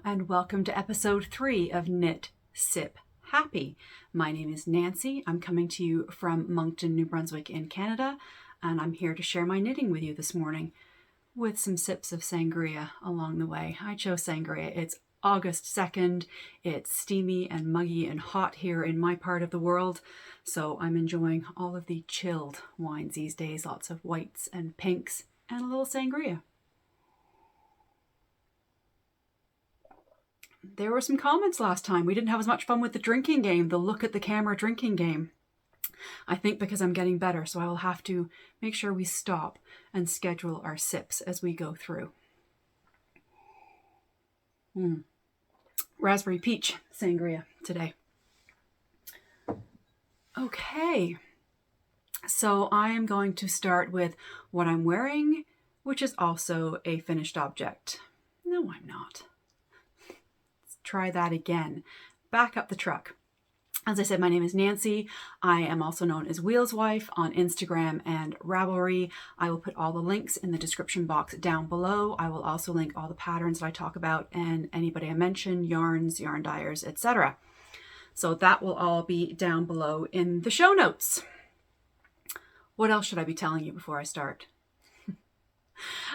and welcome to episode 3 of Knit, Sip, Happy. My name is Nancy. I'm coming to you from Moncton, New Brunswick in Canada, and I'm here to share my knitting with you this morning with some sips of sangria along the way. I chose sangria. It's August 2nd. It's steamy and muggy and hot here in my part of the world, so I'm enjoying all of the chilled wines these days. Lots of whites and pinks and a little sangria. There were some comments last time. We didn't have as much fun with the drinking game, the look at the camera drinking game. I think because I'm getting better, so I will have to make sure we stop and schedule our sips as we go through. Raspberry peach sangria today. Okay, so I am going to start with what I'm wearing, which is also a finished object. No, I'm not. Try that again. Back up the truck. As I said, my name is Nancy. I am also known as Wheels Wife on Instagram and Ravelry. I will put all the links in the description box down below. I will also link all the patterns that I talk about and anybody I mention, yarns, yarn dyers, etc. So that will all be down below in the show notes. What else should I be telling you before I start?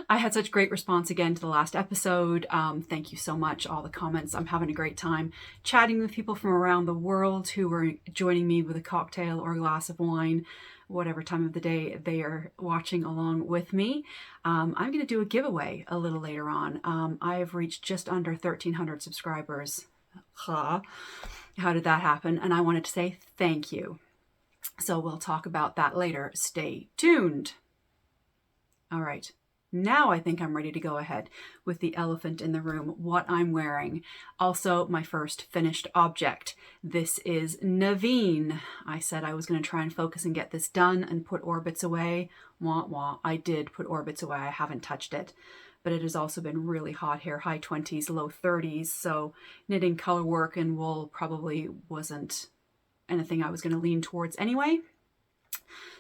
I had such great response again to the last episode. Thank you so much, all the comments. I'm having a great time chatting with people from around the world who were joining me with a cocktail or a glass of wine, whatever time of the day they are watching along with me. I'm going to do a giveaway a little later on. I have reached just under 1,300 subscribers. How did that happen? And I wanted to say thank you. So we'll talk about that later. Stay tuned. All right. Now I think I'm ready to go ahead with the elephant in the room, what I'm wearing. Also, my first finished object. This is Naveen. I said I was going to try and focus and get this done and put orbits away. Wah, wah. I did put orbits away. I haven't touched it. But it has also been really hot here, high 20s, low 30s. So knitting color work and wool probably wasn't anything I was going to lean towards anyway.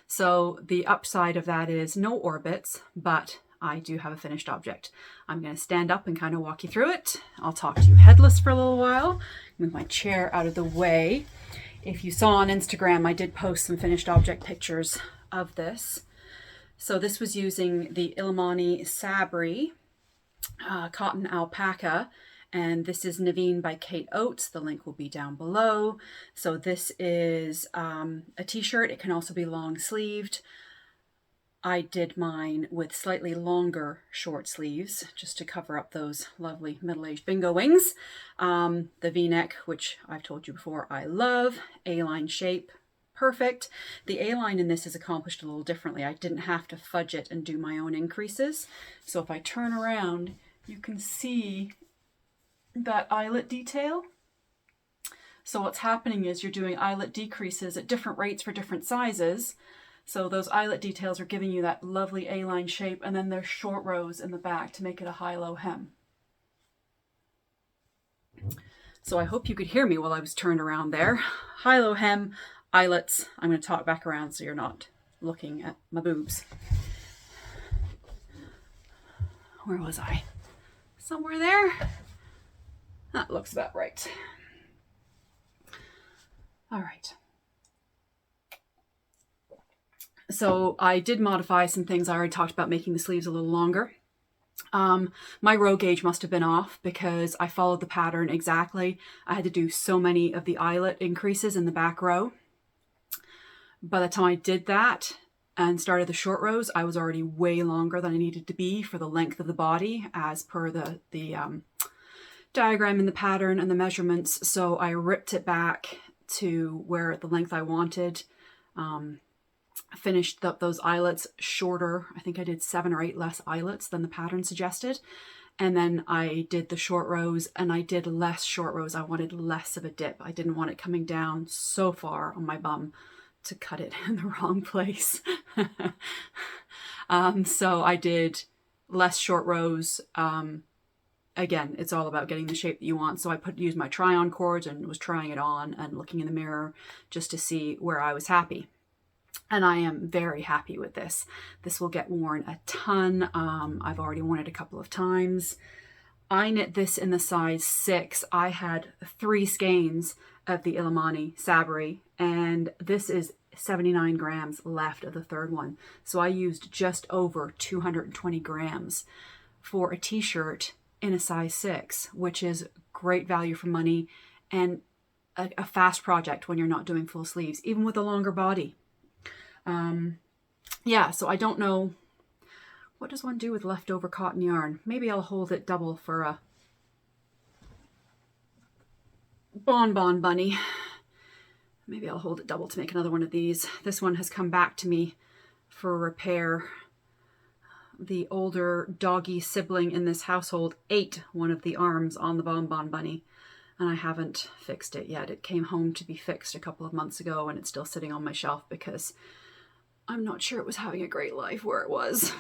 So the upside of that is no orbits, but I do have a finished object. I'm going to stand up and kind of walk you through it. I'll talk to you headless for a little while. Move my chair out of the way. If you saw on Instagram, I did post some finished object pictures of this. So this was using the Ilmani Sabri cotton alpaca, and this is Naveen by Kate Oates. The link will be down below. So this is a t-shirt. It can also be long sleeved. I did mine with slightly longer short sleeves just to cover up those lovely middle-aged bingo wings. The V-neck, which I've told you before, I love. A-line shape, perfect. The A-line in this is accomplished a little differently. I didn't have to fudge it and do my own increases. So if I turn around, you can see that eyelet detail. So what's happening is you're doing eyelet decreases at different rates for different sizes. So those eyelet details are giving you that lovely A-line shape, and then there's short rows in the back to make it a high-low hem. So I hope you could hear me while I was turned around there. High-low hem, eyelets. I'm going to talk back around so you're not looking at my boobs. Where was I? Somewhere there? That looks about right. All right. So I did modify some things. I already talked about making the sleeves a little longer. My row gauge must have been off because I followed the pattern exactly. I had to do so many of the eyelet increases in the back row. By the time I did that and started the short rows, I was already way longer than I needed to be for the length of the body as per the diagram in the pattern and the measurements. So I ripped it back to where the length I wanted. Finished up those eyelets shorter. I think I did 7 or 8 less eyelets than the pattern suggested. And then I did the short rows, and I did less short rows. I wanted less of a dip. I didn't want it coming down so far on my bum to cut it in the wrong place. So I did less short rows. Again, it's all about getting the shape that you want. So I used my try-on cords and was trying it on and looking in the mirror just to see where I was happy. And I am very happy with this. This will get worn a ton. I've already worn it a couple of times. I knit this in the size 6. I had 3 skeins of the Illimani Sabri, and this is 79 grams left of the third one. So I used just over 220 grams for a t-shirt in a size 6, which is great value for money and a fast project when you're not doing full sleeves, even with a longer body. Yeah, so I don't know, what does one do with leftover cotton yarn? Maybe I'll hold it double for a bonbon bunny. Maybe I'll hold it double to make another one of these. This one has come back to me for repair. The older doggy sibling in this household ate one of the arms on the bonbon bunny, and I haven't fixed it yet. It came home to be fixed a couple of months ago, and it's still sitting on my shelf because I'm not sure it was having a great life where it was.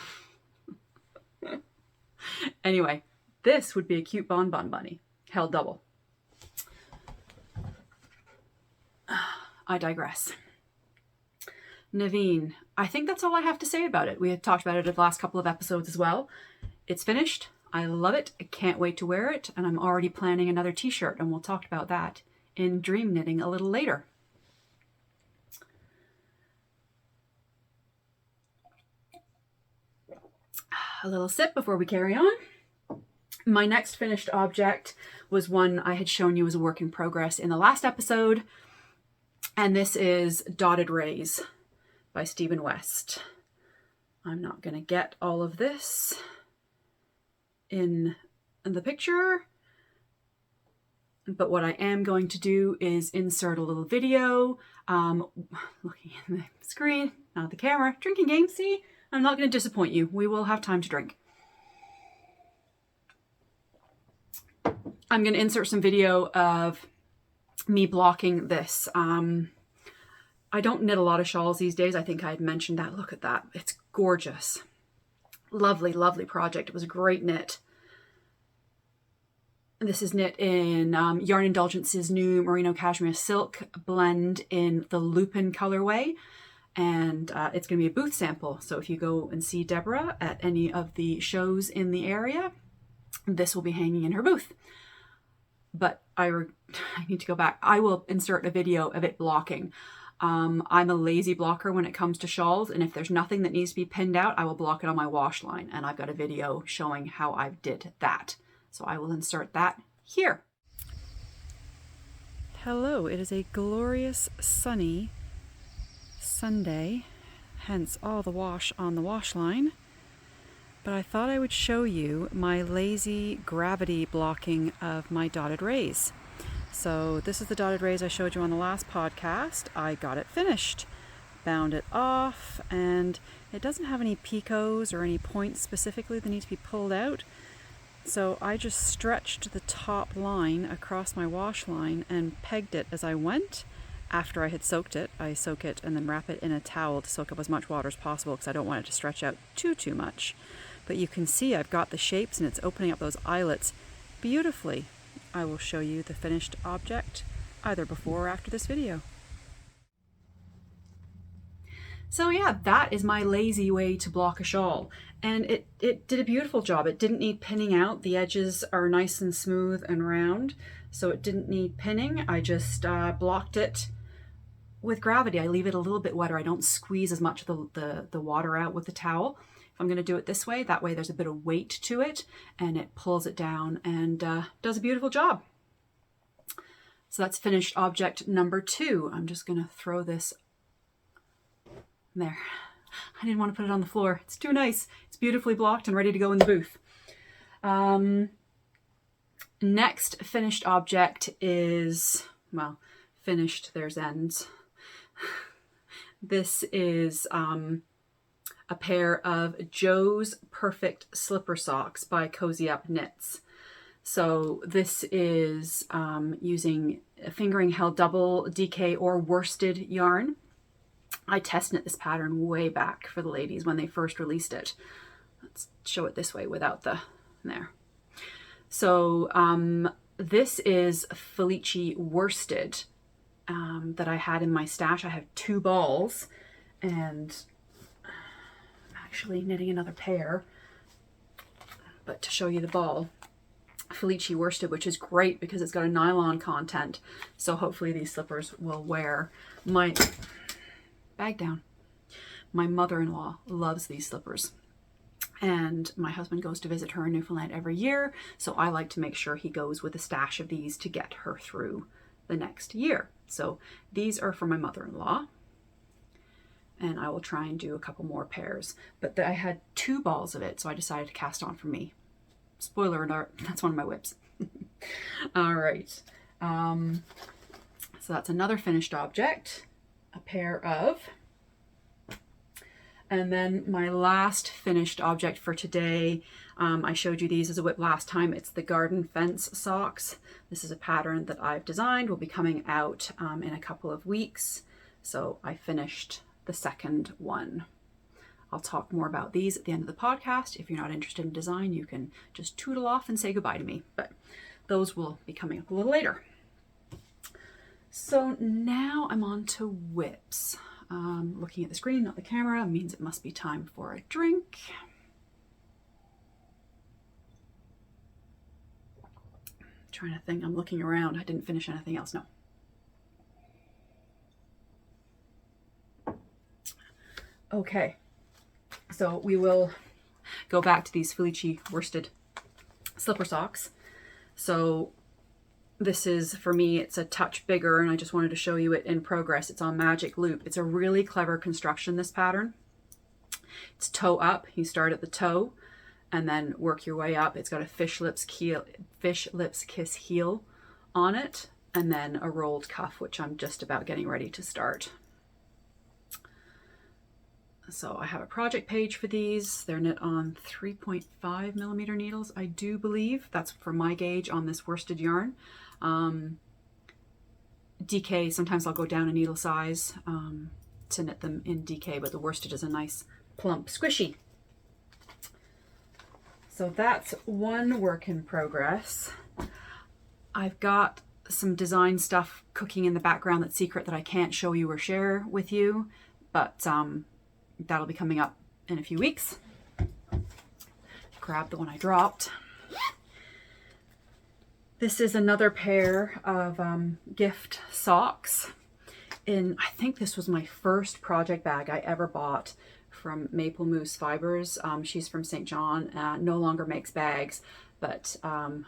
Anyway, this would be a cute bonbon bunny, held double. I digress. Naveen, I think that's all I have to say about it. We had talked about it in the last couple of episodes as well. It's finished. I love it. I can't wait to wear it. And I'm already planning another t-shirt, and we'll talk about that in dream knitting a little later. A little sip before we carry on. My next finished object was one I had shown you as a work in progress in the last episode. And this is Dotted Rays by Stephen West. I'm not going to get all of this in the picture, but what I am going to do is insert a little video, looking at the screen, not the camera, drinking game, see? I'm not going to disappoint you. We will have time to drink. I'm going to insert some video of me blocking this. I don't knit a lot of shawls these days. I think I had mentioned that. Look at that. It's gorgeous. Lovely, lovely project. It was a great knit. This is knit in Yarn Indulgence's new Merino Cashmere Silk blend in the Lupin colorway. And it's going to be a booth sample. So if you go and see Deborah at any of the shows in the area, this will be hanging in her booth. But I need to go back. I will insert a video of it blocking. I'm a lazy blocker when it comes to shawls, and if there's nothing that needs to be pinned out, I will block it on my wash line, and I've got a video showing how I did that. So I will insert that here. Hello, it is a glorious sunny Sunday, hence all the wash on the wash line. But I thought I would show you my lazy gravity blocking of my dotted rays. So this is the dotted rays I showed you on the last podcast. I got it finished, bound it off, and it doesn't have any picots or any points specifically that need to be pulled out. So I just stretched the top line across my wash line and pegged it as I went. After I had soaked it, I soak it and then wrap it in a towel to soak up as much water as possible because I don't want it to stretch out too much. But you can see I've got the shapes and it's opening up those eyelets beautifully. I will show you the finished object either before or after this video. So yeah, that is my lazy way to block a shawl. And it did a beautiful job. It didn't need pinning out. The edges are nice and smooth and round, so it didn't need pinning. I just blocked it with gravity. I leave it a little bit wetter. I don't squeeze as much of the water out with the towel. If I'm going to do it this way, that way there's a bit of weight to it and it pulls it down and does a beautiful job. So that's finished object number 2. I'm just going to throw this there. I didn't want to put it on the floor. It's too nice. It's beautifully blocked and ready to go in the booth. Next finished object is, well, finished, there's ends. This is a pair of Joe's Perfect Slipper Socks by Cozy Up Knits. So this is using a fingering held double DK or worsted yarn. I test knit this pattern way back for the ladies when they first released it. Let's show it this way without the there. So this is Felici worsted that I had in my stash. I have 2 balls and I'm actually knitting another pair, but to show you the ball, Felici worsted, which is great because it's got a nylon content. So hopefully these slippers will wear. My bag down. My mother-in-law loves these slippers. And my husband goes to visit her in Newfoundland every year. So I like to make sure he goes with a stash of these to get her through the next year. So these are for my mother-in-law. And I will try and do a couple more pairs. But I had 2 balls of it, so I decided to cast on for me. Spoiler alert, that's one of my whips. All right. So that's another finished object. A pair of. And then my last finished object for today, I showed you these as a whip last time. It's the garden fence socks. This is a pattern that I've designed. Will be coming out in a couple of weeks. So I finished the second one. I'll talk more about these at the end of the podcast. If you're not interested in design, you can just tootle off and say goodbye to me. But those will be coming up a little later. So now I'm on to whips. Looking at the screen, not the camera, means it must be time for a drink. Trying to think, I'm looking around. I didn't finish anything else, no. Okay. So we will go back to these Felici worsted slipper socks. So this is, for me, it's a touch bigger, and I just wanted to show you it in progress. It's on Magic Loop. It's a really clever construction, this pattern. It's toe up. You start at the toe and then work your way up. It's got a fish lips kiss heel on it, and then a rolled cuff, which I'm just about getting ready to start. So I have a project page for these. They're knit on 3.5 millimeter needles, I do believe. That's for my gauge on this worsted yarn. DK, sometimes I'll go down a needle size to knit them in DK, but the worsted is a nice plump squishy. So that's one work in progress. I've got some design stuff cooking in the background that's secret that I can't show you or share with you, but that'll be coming up in a few weeks. Grab the one I dropped. This is another pair of gift socks. I think this was my first project bag I ever bought from Maple Moose Fibers. She's from St. John, no longer makes bags, but I've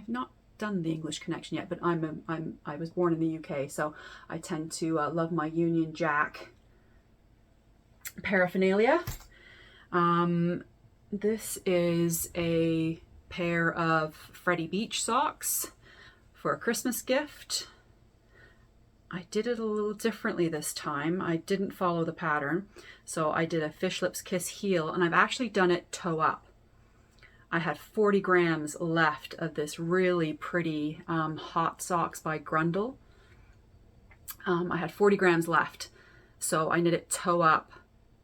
not done the English connection yet, but I was born in the UK, so I tend to love my Union Jack paraphernalia. This is a pair of Freddie Beach socks for a Christmas gift. I did it a little differently this time. I didn't follow the pattern, so I did a fish lips kiss heel, and I've actually done it toe up. I had 40 grams left of this really pretty hot socks by Grundle. I had 40 grams left, so I knit it toe up,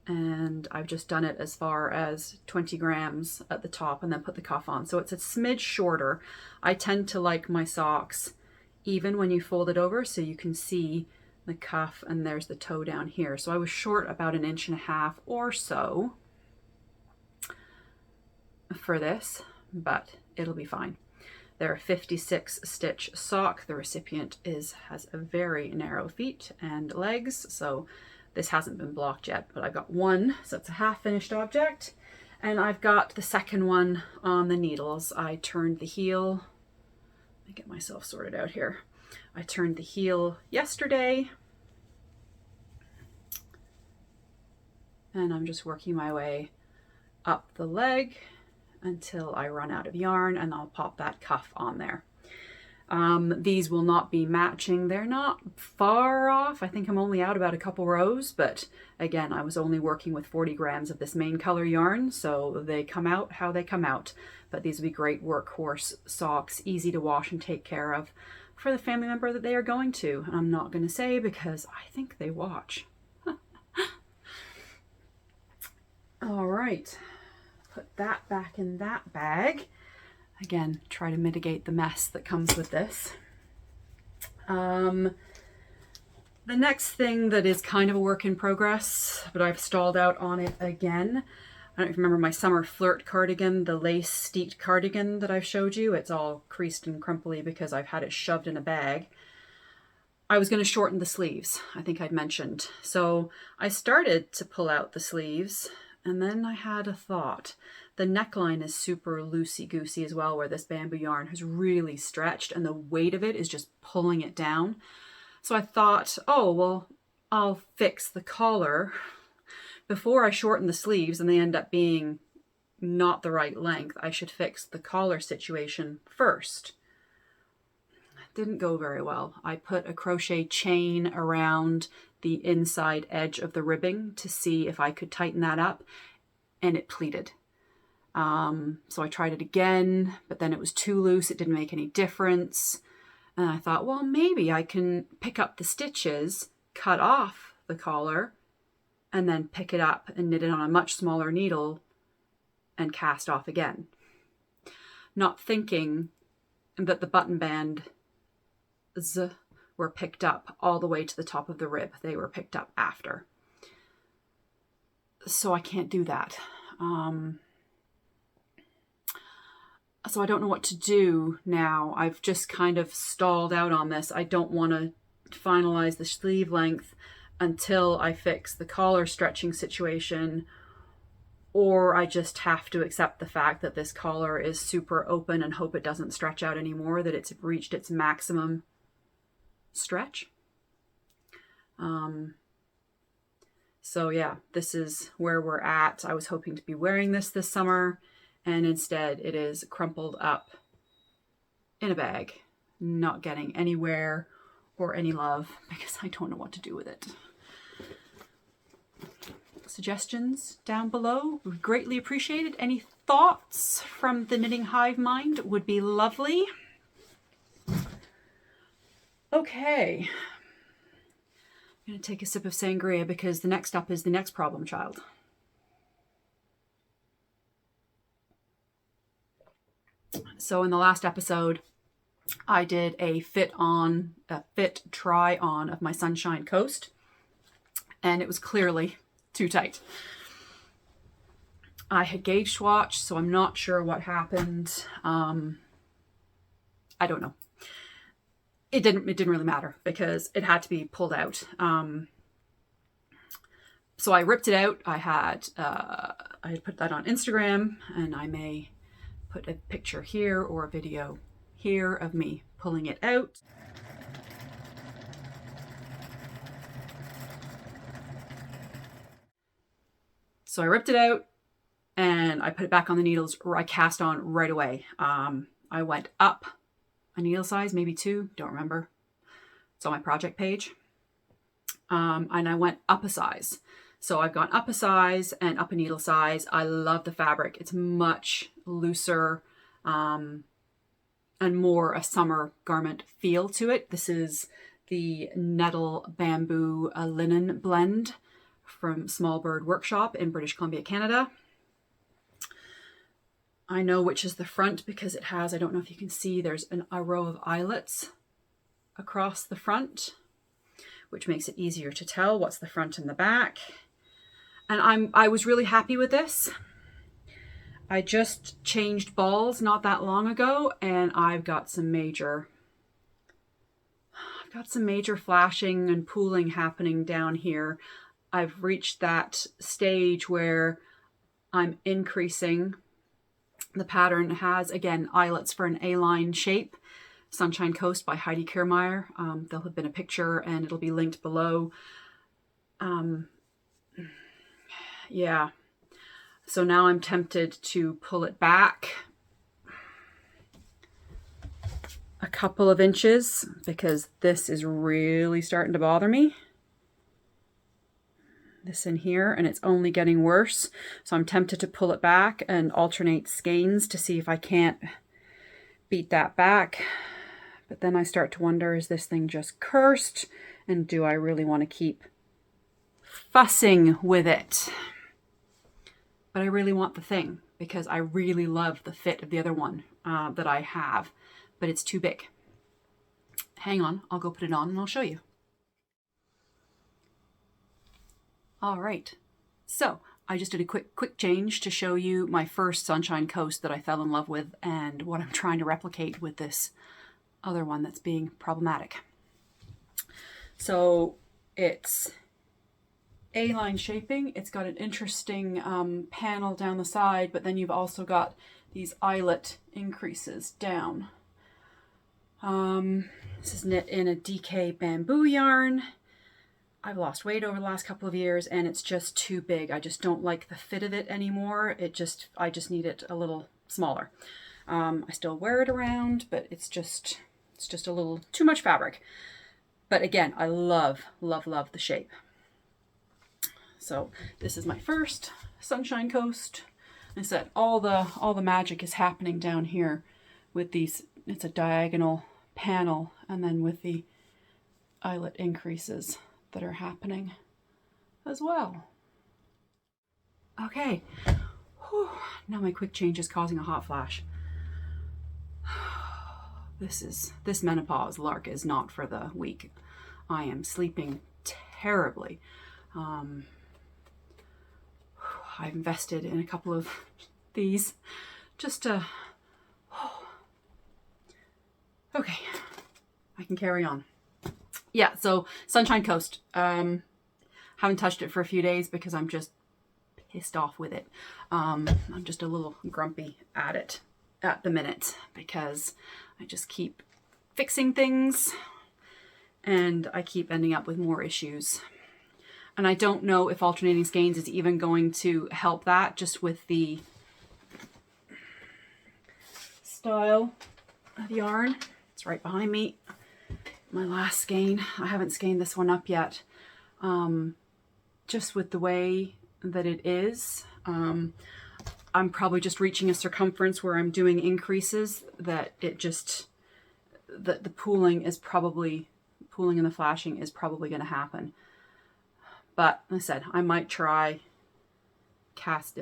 and I've just done it as far as 20 grams at the top and then put the cuff on. So it's a smidge shorter. I tend to like my socks even when you fold it over, so you can see the cuff and there's the toe down here. So I was short about 1.5 inches or so for this, but it'll be fine. They're a 56 stitch sock. The recipient has a very narrow feet and legs, so this hasn't been blocked yet, but I've got one, so it's a half finished object. And I've got the second one on the needles. I turned the heel, let me get myself sorted out here. I turned the heel yesterday, and I'm just working my way up the leg until I run out of yarn, and I'll pop that cuff on there. These will not be matching. They're not far off. I think I'm only out about a couple rows, but again, I was only working with 40 grams of this main color yarn, so they come out how they come out. But these will be great workhorse socks, easy to wash and take care of for the family member that they are going to. And I'm not going to say because I think they watch. All right, put that back in that bag. Again, try to mitigate the mess that comes with this. The next thing that is kind of a work in progress, but I've stalled out on it again. I don't know if you remember my summer flirt cardigan, the lace steeked cardigan that I've showed you. It's all creased and crumply because I've had it shoved in a bag. I was going to shorten the sleeves, I think I'd mentioned. So I started to pull out the sleeves, and then I had a thought. The neckline is super loosey-goosey as well, where this bamboo yarn has really stretched, and the weight of it is just pulling it down. So I thought, oh, well, I'll fix the collar before I shorten the sleeves and they end up being not the right length. I should fix the collar situation first. It didn't go very well. I put a crochet chain around the inside edge of the ribbing to see if I could tighten that up, and it pleated. So I tried it again, but then it was too loose. It didn't make any difference. And I thought, well, maybe I can pick up the stitches, cut off the collar, and then pick it up and knit it on a much smaller needle and cast off again. Not thinking that the button bands were picked up all the way to the top of the rib. They were picked up after. So I can't do that. So I don't know what to do now. I've just kind of stalled out on this. I don't want to finalize the sleeve length until I fix the collar stretching situation, or I just have to accept the fact that this collar is super open and hope it doesn't stretch out anymore, that it's reached its maximum stretch. So yeah, this is where we're at. I was hoping to be wearing this summer, and instead it is crumpled up in a bag, not getting anywhere or any love because I don't know what to do with it. Suggestions down below would be greatly appreciated. Any thoughts from the knitting hive mind would be lovely. Okay, I'm going to take a sip of sangria because the next up is the next problem child. So in the last episode, I did a fit try on of my Sunshine Coast, and it was clearly too tight. I had gauge swatched, so I'm not sure what happened. I don't know. It didn't really matter because it had to be pulled out. So I ripped it out. I had put that on Instagram, and I may put a picture here or a video here of me pulling it out. So I ripped it out and I put it back on the needles. I cast on right away. I went up a needle size, maybe 2, don't remember. It's on my project page. And I went up a size. So I've gone up a size and up a needle size. I love the fabric. It's much looser and more a summer garment feel to it. This is the Nettle Bamboo Linen Blend from Small Bird Workshop in British Columbia, Canada. I know which is the front because it has, I don't know if you can see, there's a row of eyelets across the front, which makes it easier to tell what's the front and the back. And I was really happy with this. I just changed balls not that long ago, and I've got some major flashing and pooling happening down here. I've reached that stage where I'm increasing. The pattern has, again, eyelets for an A-line shape. Sunshine Coast by Heidi Kiermaier. There'll have been a picture and it'll be linked below. Yeah. So now I'm tempted to pull it back a couple of inches because this is really starting to bother me. This in here, and it's only getting worse. So I'm tempted to pull it back and alternate skeins to see if I can't beat that back. But then I start to wonder, is this thing just cursed? And do I really want to keep fussing with it? But I really want the thing because I really love the fit of the other one that I have, but it's too big. Hang on, I'll go put it on and I'll show you. All right, so I just did a quick change to show you my first Sunshine Coast that I fell in love with and what I'm trying to replicate with this other one that's being problematic. So it's A-line shaping. It's got an interesting panel down the side, but then you've also got these eyelet increases down. This is knit in a DK bamboo yarn. I've lost weight over the last couple of years and it's just too big. I just don't like the fit of it anymore. I just need it a little smaller. I still wear it around, but it's just a little too much fabric. But again, I love the shape. So this is my first Sunshine Coast. I said all the magic is happening down here with these. It's a diagonal panel and then with the eyelet increases that are happening as well. Okay, whew. Now my quick change is causing a hot flash. This menopause lark is not for the weak. I am sleeping terribly. I've invested in a couple of these just to, okay, I can carry on. Yeah, so Sunshine Coast. Haven't touched it for a few days because I'm just pissed off with it. I'm just a little grumpy at it at the minute because I just keep fixing things and I keep ending up with more issues. And I don't know if alternating skeins is even going to help that, just with the style of yarn. It's right behind me. My last skein. I haven't skeined this one up yet. Just with the way that it is, I'm probably just reaching a circumference where I'm doing increases that it just, the pooling and the flashing is probably going to happen. But like I said, I might try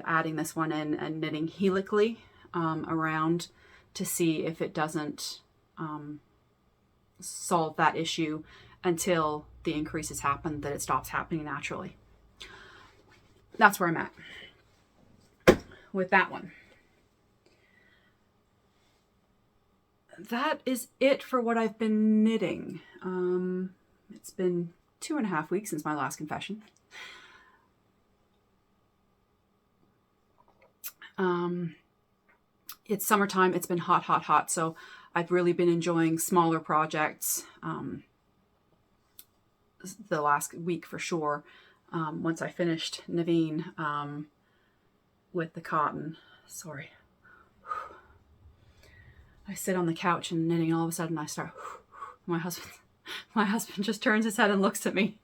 adding this one in and knitting helically around to see if it doesn't solve that issue until the increases happen, that it stops happening naturally. That's where I'm at with that one. That is it for what I've been knitting. It's been 2.5 weeks since my last confession. It's summertime. It's been hot. So I've really been enjoying smaller projects the last week for sure. Once I finished Naveen with the cotton. Sorry. I sit on the couch and knitting, all of a sudden I start, my husband just turns his head and looks at me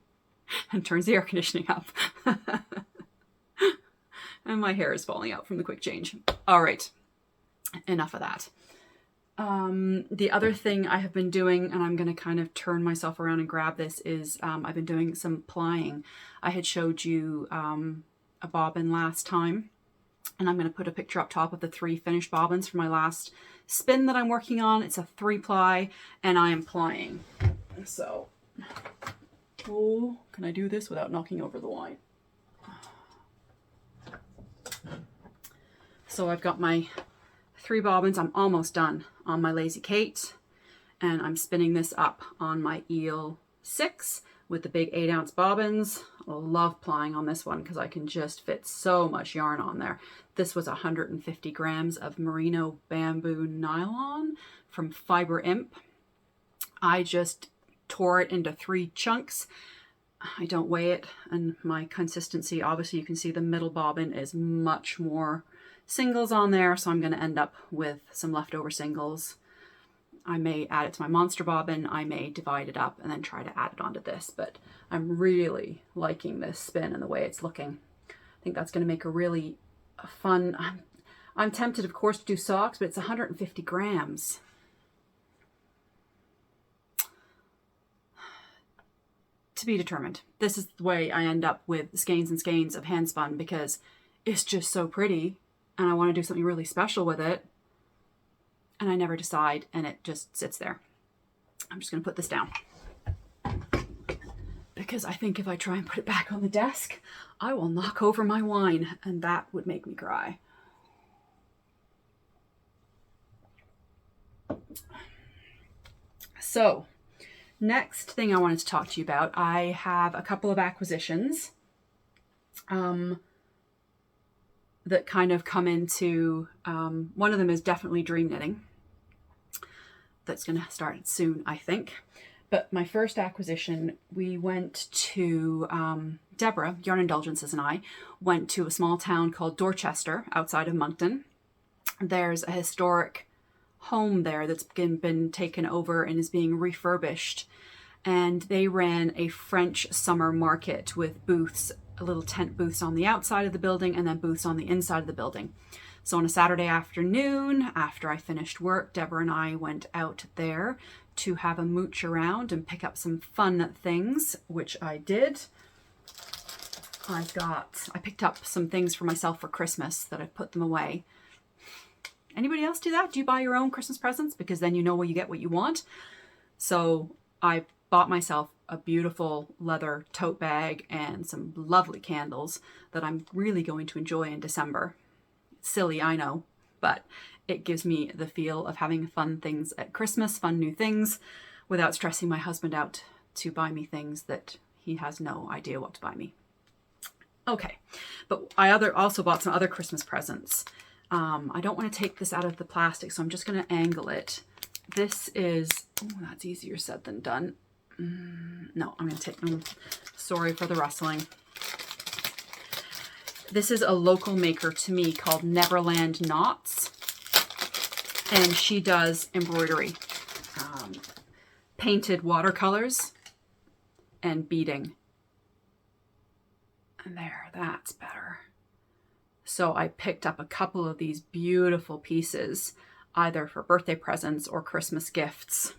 and turns the air conditioning up. And my hair is falling out from the quick change. All right, enough of that. The other thing I have been doing, and I'm going to kind of turn myself around and grab this, is I've been doing some plying. I had showed you a bobbin last time, and I'm going to put a picture up top of the 3 finished bobbins for my last spin that I'm working on. It's a 3-ply, and I am plying. So, oh, can I do this without knocking over the wine? So I've got my 3 bobbins. I'm almost done on my Lazy Kate, and I'm spinning this up on my Eel 6 with the big 8-ounce bobbins. I love plying on this one because I can just fit so much yarn on there. This was 150 grams of merino bamboo nylon from Fiber Imp. I just tore it into 3 chunks. I don't weigh it, and my consistency, obviously you can see the middle bobbin is much more singles on there, so I'm going to end up with some leftover singles. I may add it to my monster bobbin, I may divide it up and then try to add it onto this, but I'm really liking this spin and the way it's looking. I think that's going to make a really fun, I'm tempted of course to do socks, but it's 150 grams. To be determined. This is the way I end up with skeins and skeins of handspun because it's just so pretty and I want to do something really special with it. And I never decide, and it just sits there. I'm just going to put this down because I think if I try and put it back on the desk, I will knock over my wine, and that would make me cry. So, next thing I wanted to talk to you about, I have a couple of acquisitions that kind of come into, one of them is definitely dream knitting. That's going to start soon, I think. But my first acquisition, we went to, Deborah, Yarn Indulgences, and I went to a small town called Dorchester outside of Moncton. There's a historic home there that's been taken over and is being refurbished. And they ran a French summer market with booths, little tent booths on the outside of the building and then booths on the inside of the building. So on a Saturday afternoon, after I finished work, Deborah and I went out there to have a mooch around and pick up some fun things, which I did. I picked up some things for myself for Christmas that I put them away. Anybody else do that? Do you buy your own Christmas presents? Because then you know you get what you want. So I bought myself a beautiful leather tote bag and some lovely candles that I'm really going to enjoy in December. It's silly, I know, but it gives me the feel of having fun things at Christmas, fun new things, without stressing my husband out to buy me things that he has no idea what to buy me. Okay, but I also bought some other Christmas presents. I don't want to take this out of the plastic, so I'm just going to angle it. This is, oh, that's easier said than done. No, I'm going to take them. Sorry for the rustling. This is a local maker to me called Neverland Knots. And she does embroidery, painted watercolors, and beading. And there, that's better. So I picked up a couple of these beautiful pieces, either for birthday presents or Christmas gifts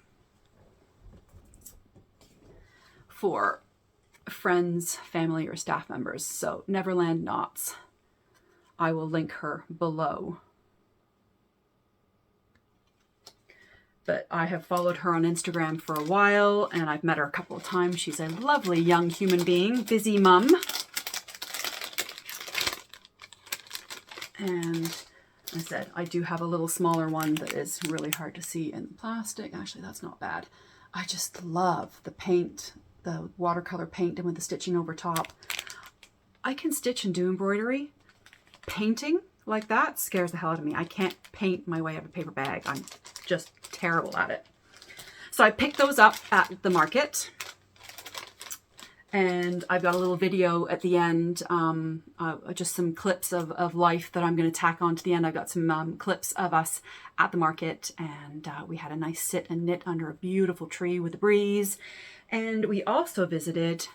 for friends, family, or staff members. So Neverland Knots. I will link her below. But I have followed her on Instagram for a while, and I've met her a couple of times. She's a lovely young human being, busy mum. And I said, I do have a little smaller one that is really hard to see in the plastic. Actually, that's not bad. I just love the paint, the watercolor paint, and with the stitching over top. I can stitch and do embroidery. Painting like that scares the hell out of me. I can't paint my way out of a paper bag. I'm just terrible at it. So I picked those up at the market. And I've got a little video at the end, just some clips of life that I'm going to tack on to the end. I've got some clips of us at the market, and we had a nice sit and knit under a beautiful tree with a breeze. And we also visited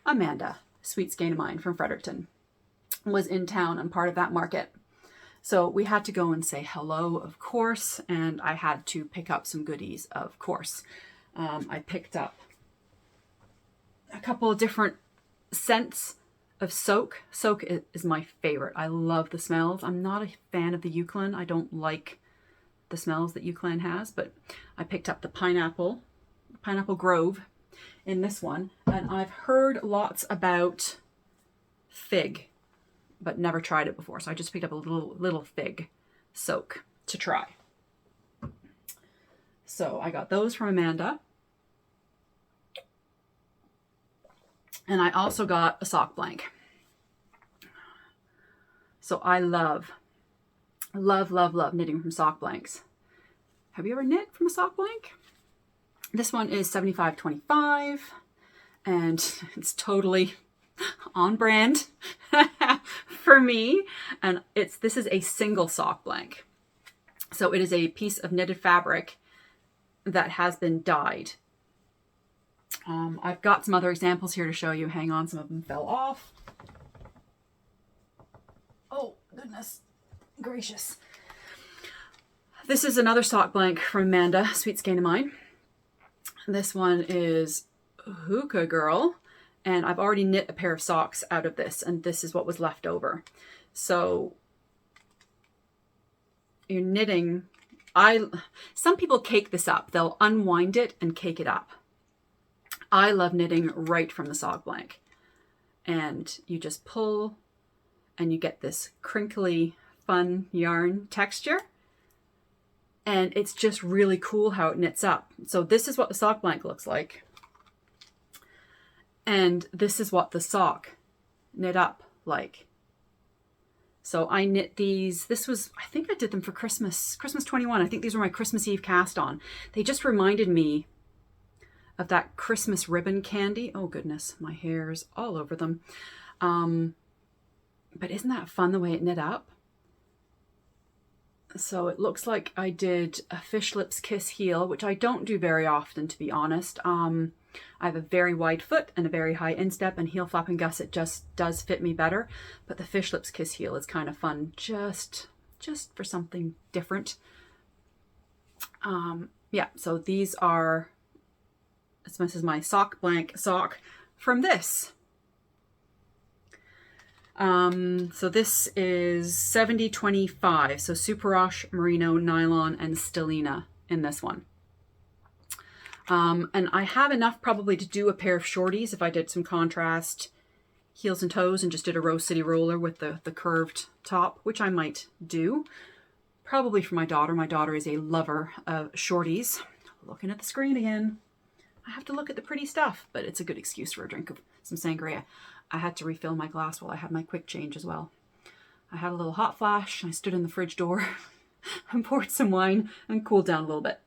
Amanda, sweet skein of mine from Fredericton, was in town and part of that market. So we had to go and say hello, of course, and I had to pick up some goodies, of course. I picked up a couple of different scents of soak. Soak is my favorite. I love the smells. I'm not a fan of the Eucalyptus. I don't like the smells that Eucalyptus has, but I picked up the Pineapple Grove in this one, and I've heard lots about fig, but never tried it before. So I just picked up a little fig soak to try. So I got those from Amanda. And I also got a sock blank. So I love knitting from sock blanks. Have you ever knit from a sock blank? This one is 75/25, and it's totally on brand for me. And this is a single sock blank. So it is a piece of knitted fabric that has been dyed. I've got some other examples here to show you. Hang on, some of them fell off. Oh, goodness gracious. This is another sock blank from Amanda, sweet skein of mine. This one is Hookah Girl, and I've already knit a pair of socks out of this, and this is what was left over. So you're knitting. Some people cake this up. They'll unwind it and cake it up. I love knitting right from the sock blank. And you just pull and you get this crinkly, fun yarn texture. And it's just really cool how it knits up. So this is what the sock blank looks like. And this is what the sock knit up like. So I knit these. This was, I think I did them for Christmas 21. I think these were my Christmas Eve cast on. They just reminded me of that Christmas ribbon candy. Oh goodness, my hair's all over them. But isn't that fun the way it knit up? So it looks like I did a fish lips kiss heel, which I don't do very often, to be honest. I have a very wide foot and a very high instep, and heel flap and gusset just does fit me better. But the fish lips kiss heel is kind of fun, just for something different. Yeah, so these are, this is my sock blank sock from this. So this is 70-25, so superwash, merino, nylon, and stellina in this one. And I have enough probably to do a pair of shorties if I did some contrast heels and toes and just did a Rose City roller with the curved top, which I might do. Probably for my daughter. My daughter is a lover of shorties. Looking at the screen again. I have to look at the pretty stuff, but it's a good excuse for a drink of some sangria. I had to refill my glass while I had my quick change as well. I had a little hot flash. I stood in the fridge door and poured some wine and cooled down a little bit.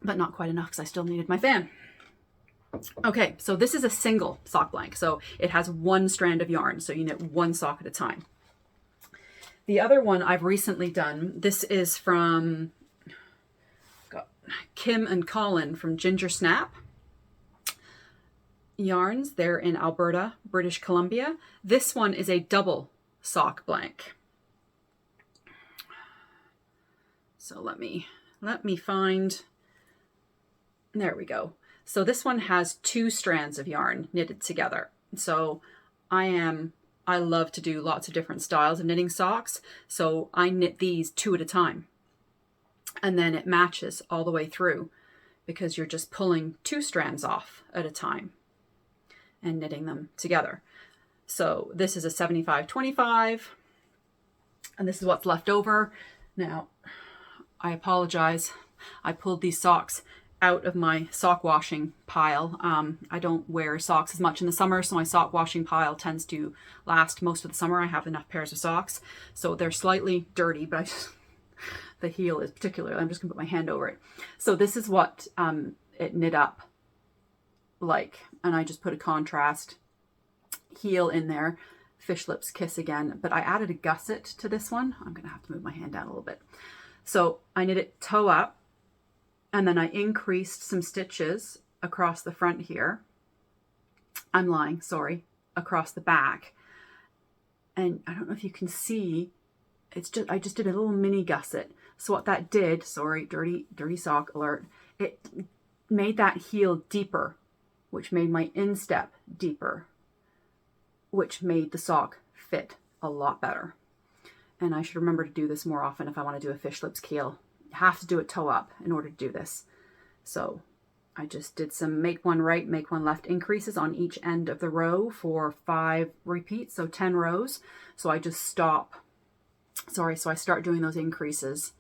But not quite enough because I still needed my fan. Okay, so this is a single sock blank. So it has one strand of yarn. So you knit one sock at a time. The other one I've recently done, this is from Kim and Colin from Ginger Snap Yarns. They're in Alberta, British Columbia. This one is a double sock blank. So let me find, there we go. So this one has 2 strands of yarn knitted together. So I love to do lots of different styles of knitting socks. So I knit these 2 at a time. And then it matches all the way through because you're just pulling 2 strands off at a time and knitting them together. So this is a 75-25, and this is what's left over. Now, I apologize. I pulled these socks out of my sock washing pile. I don't wear socks as much in the summer, so my sock washing pile tends to last most of the summer. I have enough pairs of socks, so they're slightly dirty, but the heel is particularly, I'm just gonna put my hand over it. So this is what it knit up like, and I just put a contrast heel in there, fish lips kiss again, but I added a gusset to this one. I'm gonna have to move my hand down a little bit. So I knit it toe up, and then I increased some stitches across the front here. I'm lying, sorry, across the back. And I don't know if you can see, it's just, I just did a little mini gusset. So what that did, sorry, dirty sock alert, it made that heel deeper, which made my instep deeper, which made the sock fit a lot better. And I should remember to do this more often if I want to do a fish lips heel. You have to do it toe up in order to do this. So I just did some make one right, make one left increases on each end of the row for 5 repeats, so 10 rows. So I just stop. Sorry, so I start doing those increases,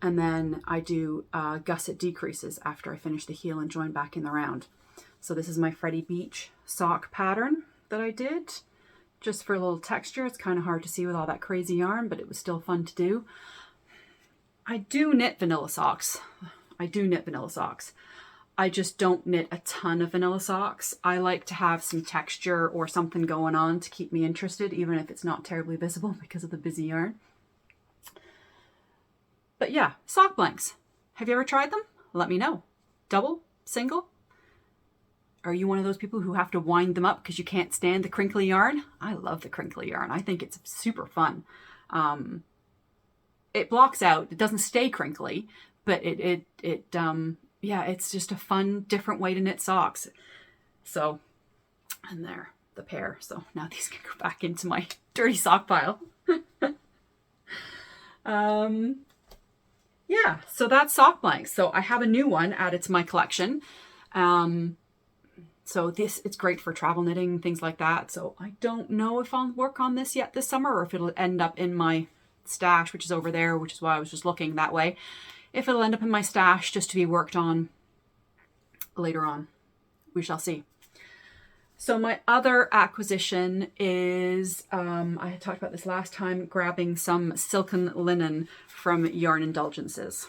and then I do gusset decreases after I finish the heel and join back in the round. So this is my Freddie Beach sock pattern that I did, just for a little texture. It's kind of hard to see with all that crazy yarn, but it was still fun to do. I do knit vanilla socks. I just don't knit a ton of vanilla socks. I like to have some texture or something going on to keep me interested, even if it's not terribly visible because of the busy yarn. But yeah, sock blanks. Have you ever tried them? Let me know. Double? Single? Are you one of those people who have to wind them up because you can't stand the crinkly yarn? I love the crinkly yarn. I think it's super fun. It blocks out. It doesn't stay crinkly, but yeah, it's just a fun, different way to knit socks. So, and there, the pair. So now these can go back into my dirty sock pile. yeah, so that's sock blanks. So I have a new one added to my collection. So it's great for travel knitting, things like that. So I don't know if I'll work on this yet this summer, or if it'll end up in my stash, which is over there, which is why I was just looking that way. If it'll end up in my stash just to be worked on later on, we shall see. So my other acquisition is, I had talked about this last time, grabbing some silken linen from Yarn Indulgences.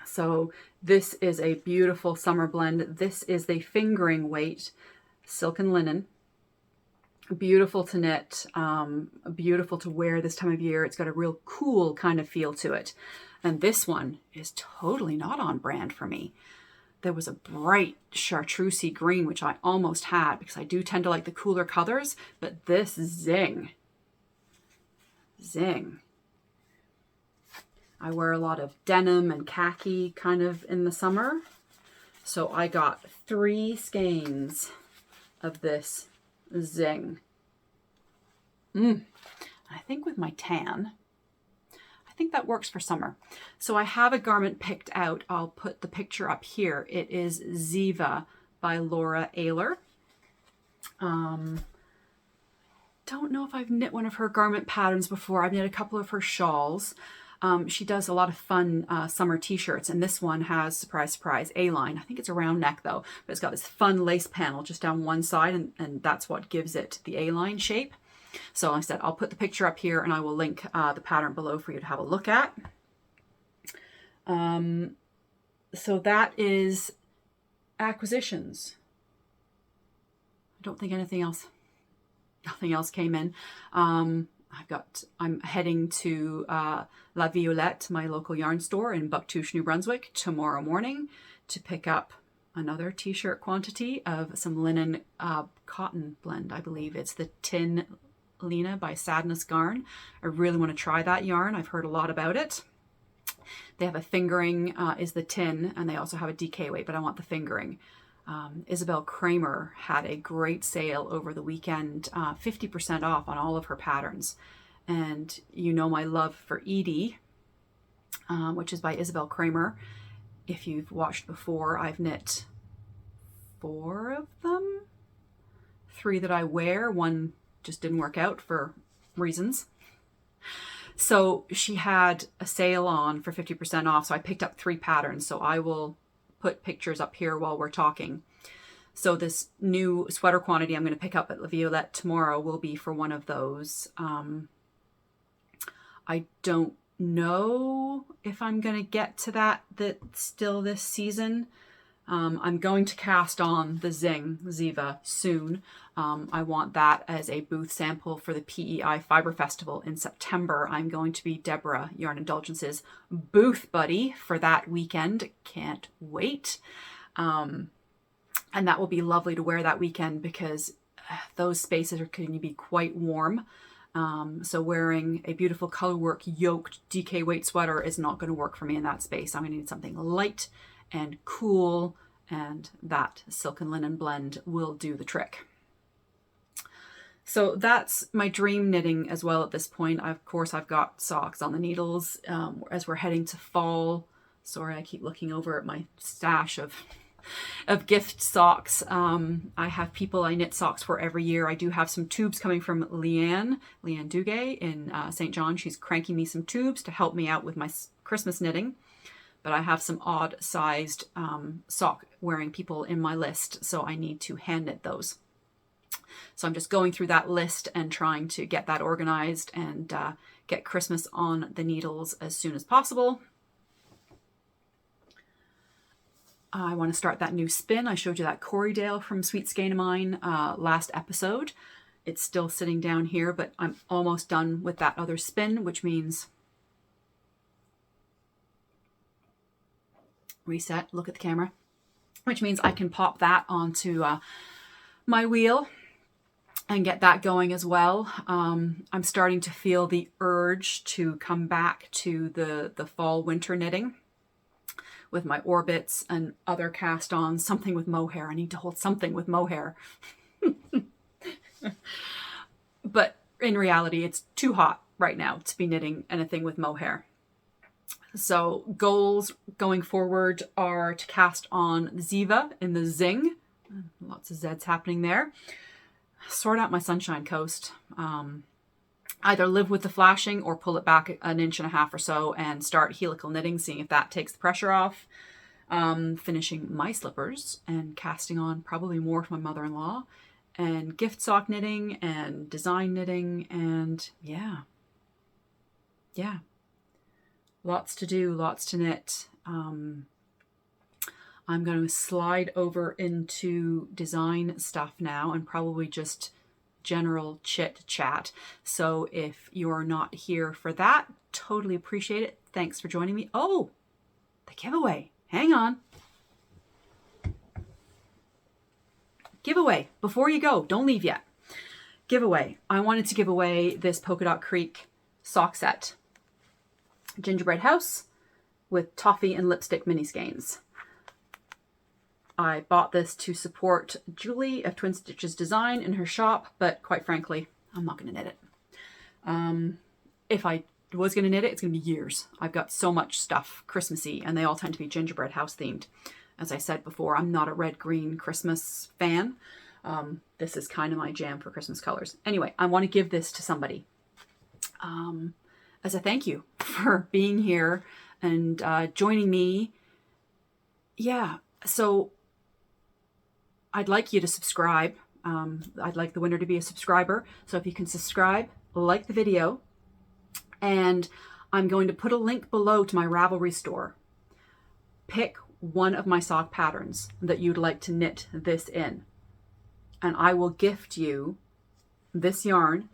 So this is a beautiful summer blend. This is the fingering weight silken linen. Beautiful to knit, beautiful to wear this time of year. It's got a real cool kind of feel to it. And this one is totally not on brand for me. There was a bright chartreusey green, which I almost had because I do tend to like the cooler colors, but this zing. I wear a lot of denim and khaki kind of in the summer. So I got 3 skeins of this zing. I think with my tan, I think that works for summer. So I have a garment picked out. I'll put the picture up here. It is Ziva by Laura Ayler. Don't know if I've knit one of her garment patterns before. I've knit a couple of her shawls. She does a lot of fun summer t-shirts, and this one has, surprise, surprise, A-line. I think it's a round neck though, but it's got this fun lace panel just down one side, and that's what gives it the A-line shape. So like I said, I'll put the picture up here and I will link the pattern below for you to have a look at. So that is acquisitions. I don't think nothing else came in. I'm heading to La Violette, my local yarn store in Bucktouche, New Brunswick, tomorrow morning to pick up another t-shirt quantity of some linen cotton blend. I believe it's the Tin Lena by Sadness Garn. I really want to try that yarn. I've heard a lot about it. They have a fingering is the tin, and they also have a DK weight, but I want the fingering. Isabel Kramer had a great sale over the weekend, 50% off on all of her patterns. And you know my love for Edie, which is by Isabel Kramer. If you've watched before, I've knit 4 of them. 3 that I wear, 1 just didn't work out for reasons. So she had a sale on for 50% off, so I picked up 3 patterns. So I will put pictures up here while we're talking. So this new sweater quantity I'm going to pick up at La Violette tomorrow will be for one of those. I don't know if I'm going to get to that still this season. I'm going to cast on the Ziva soon. I want that as a booth sample for the PEI Fiber Festival in September. I'm going to be Deborah Yarn Indulgence's booth buddy for that weekend. Can't wait. And that will be lovely to wear that weekend because those spaces are going to be quite warm. So wearing a beautiful colorwork yoked DK weight sweater is not going to work for me in that space. I'm going to need something light and cool, and that silken linen blend will do the trick. So that's my dream knitting as well at this point. Of course, I've got socks on the needles as we're heading to fall. Sorry, I keep looking over at my stash of gift socks. I have people I knit socks for every year. I do have some tubes coming from Leanne Duguay in St. John. She's cranking me some tubes to help me out with my Christmas knitting. But I have some odd sized sock wearing people in my list, so I need to hand knit those. So I'm just going through that list and trying to get that organized and get Christmas on the needles as soon as possible. I want to start that new spin. I showed you that Corriedale from Sweet Skein of Mine last episode. It's still sitting down here, but I'm almost done with that other spin, which means reset, look at the camera, which means I can pop that onto my wheel and get that going as well. I'm starting to feel the urge to come back to the fall winter knitting with my orbits and other cast-ons, something with mohair. I need to hold something with mohair. But in reality, it's too hot right now to be knitting anything with mohair. So goals going forward are to cast on Ziva in the Zing. Lots of Zs happening there. Sort out my Sunshine Coast. Either live with the flashing or pull it back 1.5 inches or so and start helical knitting, seeing if that takes the pressure off. Finishing my slippers and casting on probably more for my mother-in-law, and gift sock knitting and design knitting, and yeah. Lots to do, lots to knit. I'm going to slide over into design stuff now and probably just general chit chat. So if you're not here for that, totally appreciate it. Thanks for joining me. Oh, the giveaway. Hang on. Giveaway. Before you go, don't leave yet. Giveaway. I wanted to give away this Polka Dot Creek sock set. Gingerbread house with toffee and lipstick mini skeins. I bought this to support Julie of Twin Stitches Design in her shop, but quite frankly, I'm not going to knit it. If I was going to knit it, it's going to be years. I've got so much stuff Christmassy, and they all tend to be gingerbread house themed. As I said before, I'm not a red-green Christmas fan. This is kind of my jam for Christmas colors. Anyway, I want to give this to somebody as a thank you for being here and joining me. Yeah, so I'd like you to subscribe. I'd like the winner to be a subscriber. So if you can subscribe, like the video, and I'm going to put a link below to my Ravelry store. Pick one of my sock patterns that you'd like to knit this in, and I will gift you this yarn,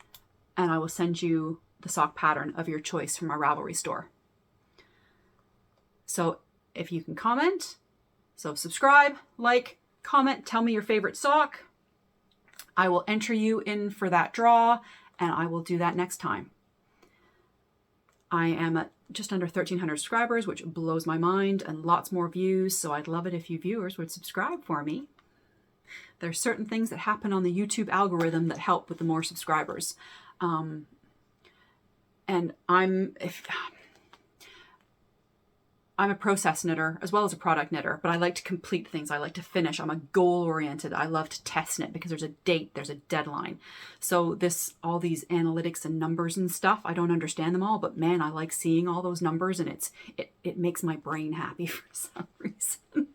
and I will send you the sock pattern of your choice from my Ravelry store. So if you can comment, so subscribe, like, comment, tell me your favorite sock. I will enter you in for that draw, and I will do that next time. I am at just under 1,300 subscribers, which blows my mind, and lots more views, so I'd love it if you viewers would subscribe for me. There's certain things that happen on the YouTube algorithm that help with the more subscribers. And I'm a process knitter as well as a product knitter, but I like to complete things. I like to finish. I'm a goal oriented. I love to test knit because there's a date, there's a deadline. So all these analytics and numbers and stuff, I don't understand them all, but man, I like seeing all those numbers, and it makes my brain happy for some reason.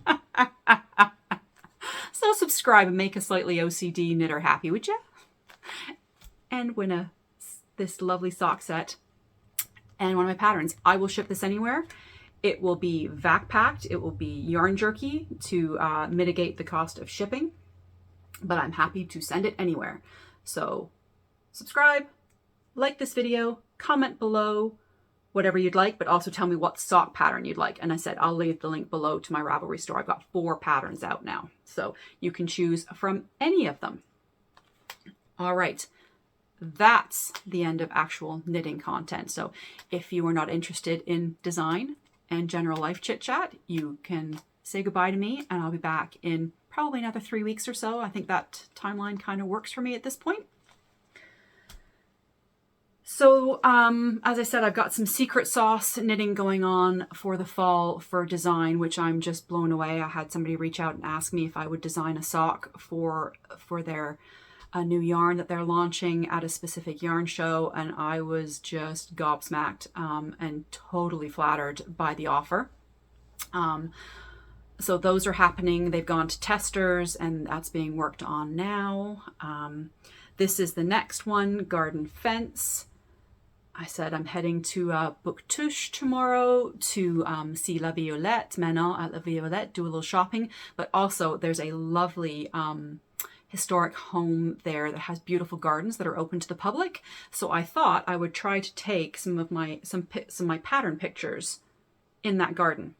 So subscribe and make a slightly OCD knitter happy, would you? And win this lovely sock set and one of my patterns. I will ship this anywhere. It will be vac packed. It will be yarn jerky to mitigate the cost of shipping, but I'm happy to send it anywhere. So subscribe, like this video, comment below whatever you'd like, but also tell me what sock pattern you'd like. And I said, I'll leave the link below to my Ravelry store. I've got 4 patterns out now, so you can choose from any of them. All right. That's the end of actual knitting content. So if you are not interested in design and general life chit chat, you can say goodbye to me, and I'll be back in probably another 3 weeks or so. I think that timeline kind of works for me at this point. So as I said, I've got some secret sauce knitting going on for the fall for design, which I'm just blown away. I had somebody reach out and ask me if I would design a sock for their new yarn that they're launching at a specific yarn show, and I was just gobsmacked and totally flattered by the offer. So those are happening. They've gone to testers, and that's being worked on now. This is the next one, Garden Fence. I said I'm heading to Bouctouche tomorrow to see La Violette, Manon at La Violette, do a little shopping, but also there's a lovely historic home there that has beautiful gardens that are open to the public. So I thought I would try to take some of my pattern pictures in that garden.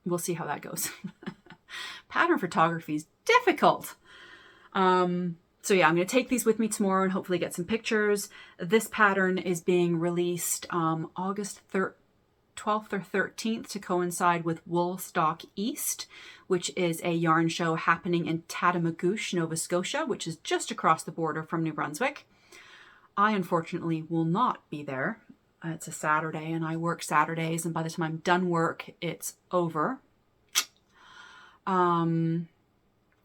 We'll see how that goes. Pattern photography is difficult. So yeah, I'm going to take these with me tomorrow and hopefully get some pictures. This pattern is being released August 12th or 13th to coincide with Woolstock East, which is a yarn show happening in Tatamagouche, Nova Scotia, which is just across the border from New Brunswick. I unfortunately will not be there. It's a Saturday and I work Saturdays, and by the time I'm done work, it's over.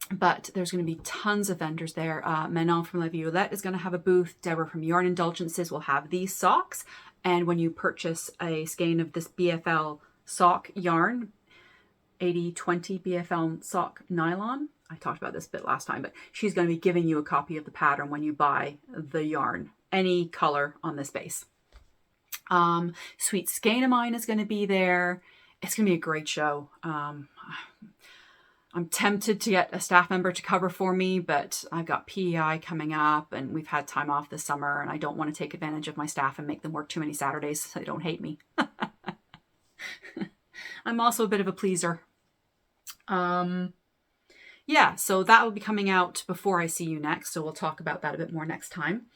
But there's going to be tons of vendors there. Manon from La Violette is going to have a booth. Deborah from Yarn Indulgences will have these socks. And when you purchase a skein of this BFL sock yarn, 80/20 BFL sock nylon, I talked about this a bit last time, but she's going to be giving you a copy of the pattern when you buy the yarn, any color on this base. Sweet Skein of Mine is going to be there. It's going to be a great show. I'm tempted to get a staff member to cover for me, but I've got PEI coming up and we've had time off this summer and I don't want to take advantage of my staff and make them work too many Saturdays so they don't hate me. I'm also a bit of a pleaser. Yeah, so that will be coming out before I see you next. So we'll talk about that a bit more next time.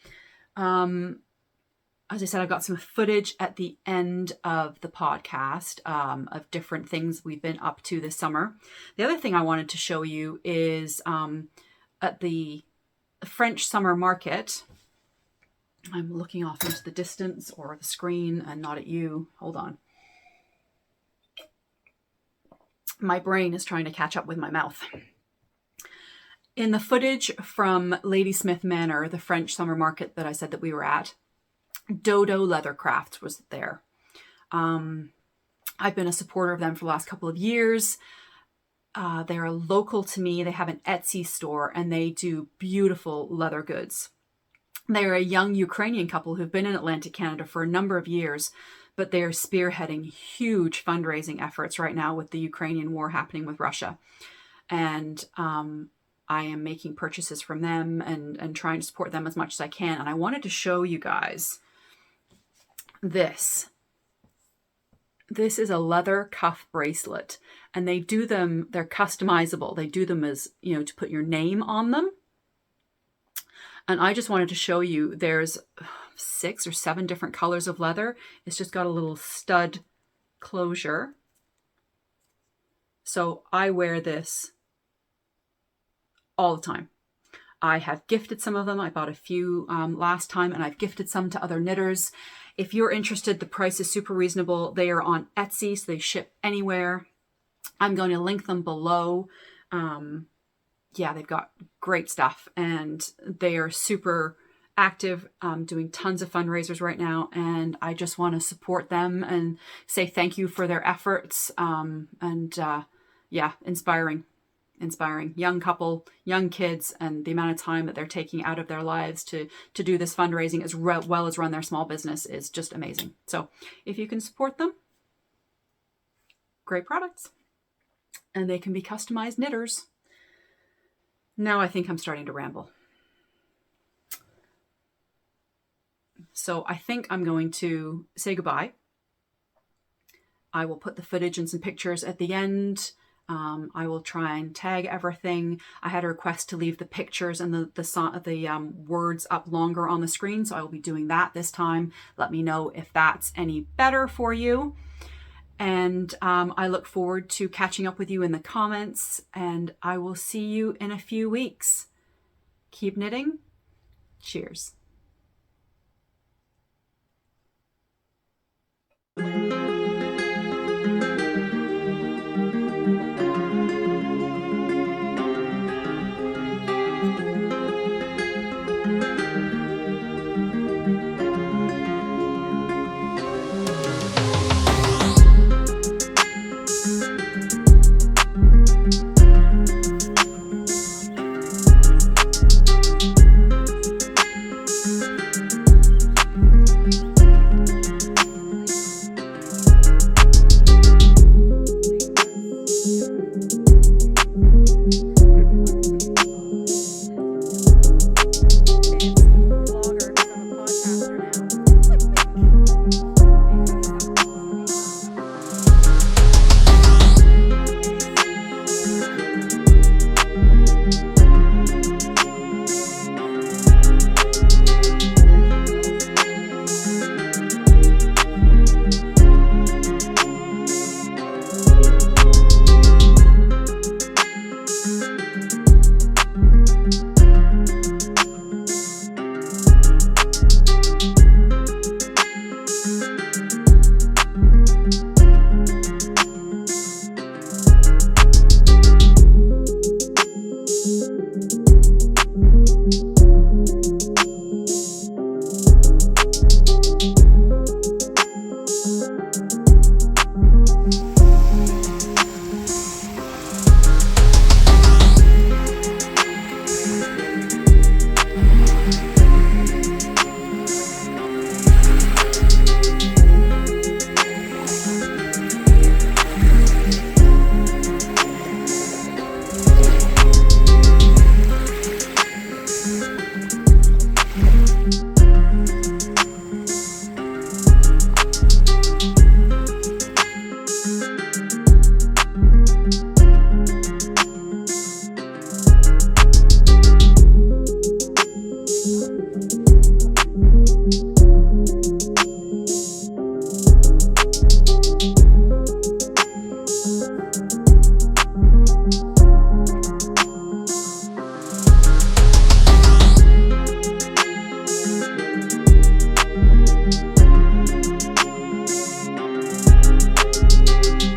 As I said, I've got some footage at the end of the podcast of different things we've been up to this summer. The other thing I wanted to show you is at the French summer market. I'm looking off into the distance or the screen and not at you. Hold on. My brain is trying to catch up with my mouth. In the footage from Ladysmith Manor, the French summer market that I said that we were at, Dodo Leathercraft was there. I've been a supporter of them for the last couple of years. They're local to me. They have an Etsy store and they do beautiful leather goods. They're a young Ukrainian couple who've been in Atlantic Canada for a number of years, but they're spearheading huge fundraising efforts right now with the Ukrainian war happening with Russia. And I am making purchases from them and trying to support them as much as I can. And I wanted to show you guys this. This is a leather cuff bracelet, and they do them, they're customizable. They do them as, you know, to put your name on them. And I just wanted to show you, there's 6 or 7 different colors of leather. It's just got a little stud closure. So I wear this all the time. I have gifted some of them. I bought a few last time, and I've gifted some to other knitters. If you're interested, the price is super reasonable. They are on Etsy, so they ship anywhere. I'm going to link them below. Yeah, they've got great stuff, and they are super active, doing tons of fundraisers right now, and I just want to support them and say thank you for their efforts. Yeah, inspiring young couple, young kids, and the amount of time that they're taking out of their lives to do this fundraising as well as run their small business is just amazing. So if you can support them, great products, and they can be customized knitters. Now I think I'm starting to ramble. So I think I'm going to say goodbye. I will put the footage and some pictures at the end. I will try and tag everything. I had a request to leave the pictures and the words up longer on the screen, so I will be doing that this time. Let me know if that's any better for you. And I look forward to catching up with you in the comments, and I will see you in a few weeks. Keep knitting. Cheers.